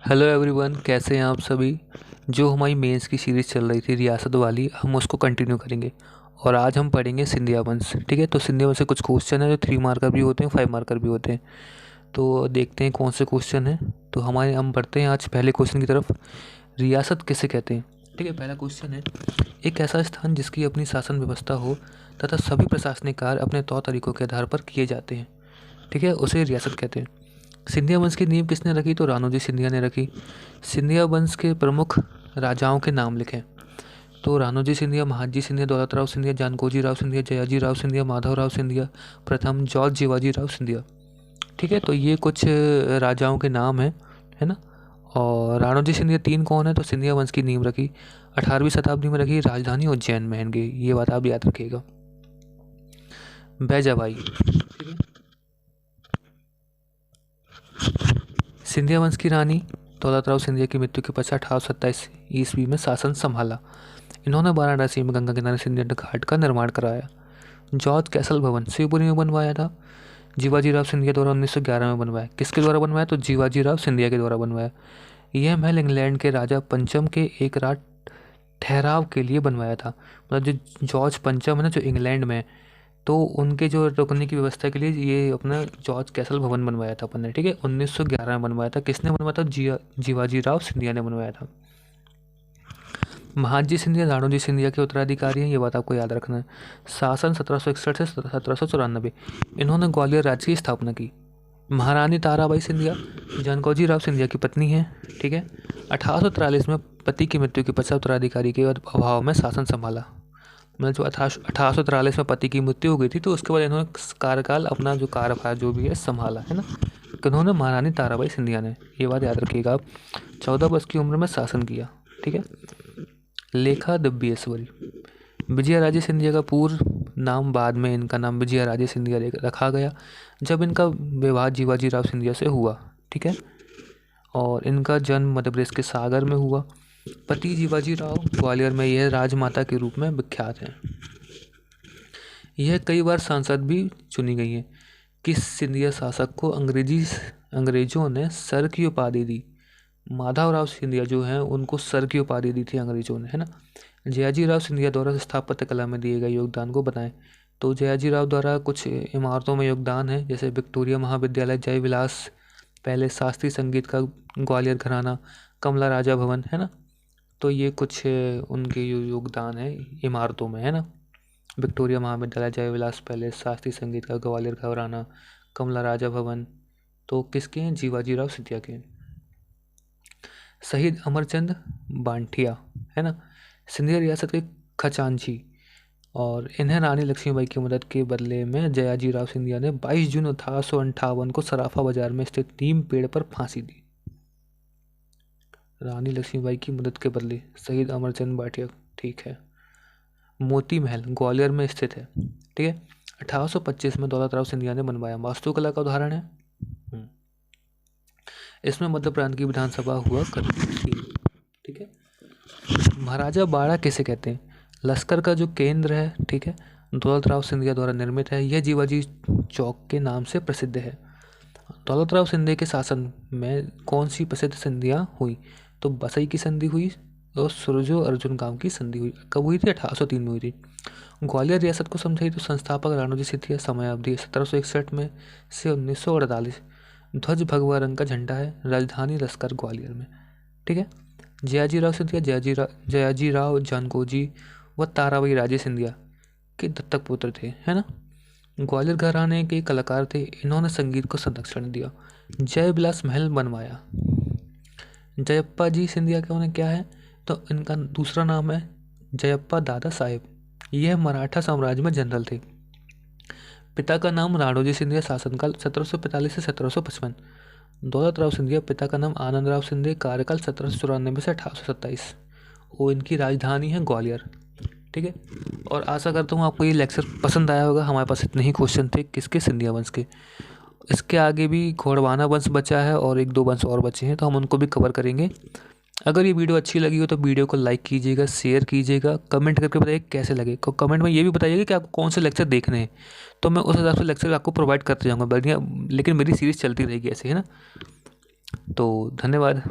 Hello everyone, कैसे हैं आप सभी। जो हमारी मेंस की सीरीज़ चल रही थी रियासत वाली, हम उसको कंटिन्यू करेंगे। और आज हम पढ़ेंगे सिंधिया वंश। ठीक है, तो सिंधिया वंश से कुछ क्वेश्चन है जो 3 मार्कर भी होते हैं, 5 मार्कर भी होते हैं। तो देखते हैं कौन से क्वेश्चन हैं। तो हम बढ़ते हैं आज पहले क्वेश्चन की तरफ। रियासत किसे कहते हैं। ठीक है, पहला क्वेश्चन है, एक ऐसा स्थान जिसकी अपनी शासन व्यवस्था हो तथा सभी प्रशासनिक कार्य अपने तौर तरीकों के आधार पर किए जाते हैं, ठीक है, उसे रियासत कहते हैं। सिंधिया वंश की नींव किसने रखी, तो राणोजी सिंधिया ने रखी। सिंधिया वंश के प्रमुख राजाओं के नाम लिखें। तो राणोजी सिंधिया, महादजी सिंधिया, दौलतराव सिंधिया, जानकोजी राव सिंधिया, जयाजी राव सिंधिया, माधवराव सिंधिया प्रथम, जॉर्ज जीवाजी राव सिंधिया। ठीक है, तो ये कुछ राजाओं के नाम है ना। और राणोजी सिंधिया 3 कौन है, तो सिंधिया वंश की नींव रखी, 18वीं शताब्दी में रखी, राजधानी उज्जैन में है, ये बात आप याद रखिएगा। बैजाबाई, ठीक है, सिंधिया वंश की रानी, दौलतराव सिंधिया की मृत्यु के पश्चात 1827 ईस्वी में शासन संभाला। इन्होंने वाराणसी में गंगा किनारे सिंधिया घाट का निर्माण कराया। जॉर्ज कैसल भवन शिवपुरी में बनवाया था, जीवाजी राव सिंधिया द्वारा 1911 में बनवाया। किसके द्वारा बनवाया, तो जीवाजी राव सिंधिया के द्वारा बनवाया। यह महल इंग्लैंड के राजा पंचम के एक रात ठहराव के लिए बनवाया था। मतलब जो जॉर्ज पंचम है ना, जो इंग्लैंड में है, तो उनके जो रुकने की व्यवस्था के लिए ये अपना जॉर्ज कैसल भवन बनवाया था अपन ने। ठीक है, 1911 में बनवाया था। किसने बनवाया था, जीवाजी राव सिंधिया ने बनवाया था। महादजी सिंधिया राणोजी सिंधिया के उत्तराधिकारी हैं, ये बात आपको याद रखना है। शासन 1761 से 1794। इन्होंने ग्वालियर राज्य की स्थापना की। महारानी ताराबाई सिंधिया जानकोजी राव सिंधिया की पत्नी है। ठीक है, 1843 में पति की मृत्यु के पश्चात उत्तराधिकारी के अभाव में शासन संभाला। मतलब जो 1843 में पति की मृत्यु हो गई थी, तो उसके बाद इन्होंने कार्यकाल अपना जो कार्यभार जो भी है संभाला, है ना। इन्होंने महारानी ताराबाई सिंधिया ने, ये बात याद रखिएगा आप, 14 वर्ष की उम्र में शासन किया। ठीक है, लेखा दिव्येश्वरी, विजयाराजे सिंधिया का पूर्व नाम, बाद में इनका नाम विजयाराजे सिंधिया रखा गया जब इनका विवाह जीवाजी राव सिंधिया से हुआ। ठीक है, और इनका जन्म मध्य प्रदेश के सागर में हुआ। पति जीवाजी राव ग्वालियर में यह राजमाता के रूप में विख्यात हैं। यह कई बार सांसद भी चुनी गई हैं। किस सिंधिया शासक को अंग्रेजों ने सर की उपाधि दी, माधवराव सिंधिया जो हैं उनको सर की उपाधि दी थी अंग्रेजों ने, है ना। जयाजी राव सिंधिया द्वारा स्थापत्य कला में दिए गए योगदान को बताएं। तो जयाजी राव द्वारा कुछ इमारतों में योगदान है, जैसे विक्टोरिया महाविद्यालय, जय विलास पैलेस, शास्त्रीय संगीत का ग्वालियर घराना, कमला राजा भवन, है ना। तो ये कुछ उनके योगदान है इमारतों में, है ना। विक्टोरिया महाविद्यालय, जय विलास पैलेस, शास्त्रीय संगीत का ग्वालियर घराना, कमला राजा भवन, तो किसके हैं, जीवाजी राव सिंधिया के। शहीद अमरचंद बांटिया, है ना, सिंधिया रियासत के खजांची, और इन्हें रानी लक्ष्मीबाई की मदद के बदले में जयाजी राव सिंधिया ने 22 जून 1858 को सराफा बाजार में स्थित नीम पेड़ पर फांसी दी। रानी लक्ष्मीबाई की मदद के बदले शहीद अमरचंद बाटिया, ठीक है। मोती महल ग्वालियर में स्थित है। ठीक है, 1825 में दौलतराव सिंधिया ने बनवाया। वास्तुकला का उदाहरण है। इसमें मध्य प्रांत की विधानसभा हुआ करती थी। ठीक है, महाराजा बाड़ा किसे कहते हैं, लश्कर का जो केंद्र है, ठीक है, दौलतराव सिंधिया द्वारा निर्मित है। यह जीवाजी चौक के नाम से प्रसिद्ध है। दौलतराव सिंधिया के शासन में कौन सी प्रसिद्ध संधियाँ हुई, तो बसई की संधि हुई और सुरजो अर्जुन गांव की संधि हुई। कब हुई थी, 1803 में हुई थी। ग्वालियर रियासत को समझाई, तो संस्थापक राणोजी सिंधिया, समय अवधि 1761 में से 1948। ध्वज भगवा रंग का झंडा है, राजधानी लश्कर ग्वालियर में। ठीक है, जयाजी राव सिंधिया जयाजी राव जानकोजी व ताराबाई राजे सिंधिया के दत्तक पुत्र थे, है ना। ग्वालियर घराने के कलाकार थे। इन्होंने संगीत को संरक्षण दिया। जय विलास महल बनवाया। जयप्पा जी सिंधिया का उन्हें क्या है, तो इनका दूसरा नाम है जयप्पा दादा साहेब। यह मराठा साम्राज्य में जनरल थे। पिता का नाम राणोजी सिंधिया, शासनकाल 1745 से 1755। दौलतराव सिंधिया, पिता का नाम आनंद राव सिंधिया, कार्यकाल 1794 से 1827। वो इनकी राजधानी है ग्वालियर। ठीक है, और आशा करता हूँ आपको ये लेक्चर पसंद आया होगा। हमारे पास इतने ही क्वेश्चन थे किसके, सिंधिया वंश के। इसके आगे भी घोड़वाना वंश बचा है और 1-2 वंश और बचे हैं, तो हम उनको भी कवर करेंगे। अगर ये वीडियो अच्छी लगी हो तो वीडियो को लाइक कीजिएगा, शेयर कीजिएगा, कमेंट करके बताइए कैसे लगे। कमेंट में ये भी बताइएगा कि आपको कौन से लेक्चर देखने हैं, तो मैं उस हिसाब से लेक्चर आपको प्रोवाइड करते जाऊँगा बढ़िया। लेकिन मेरी सीरीज़ चलती रहेगी ऐसे, है ना। तो धन्यवाद।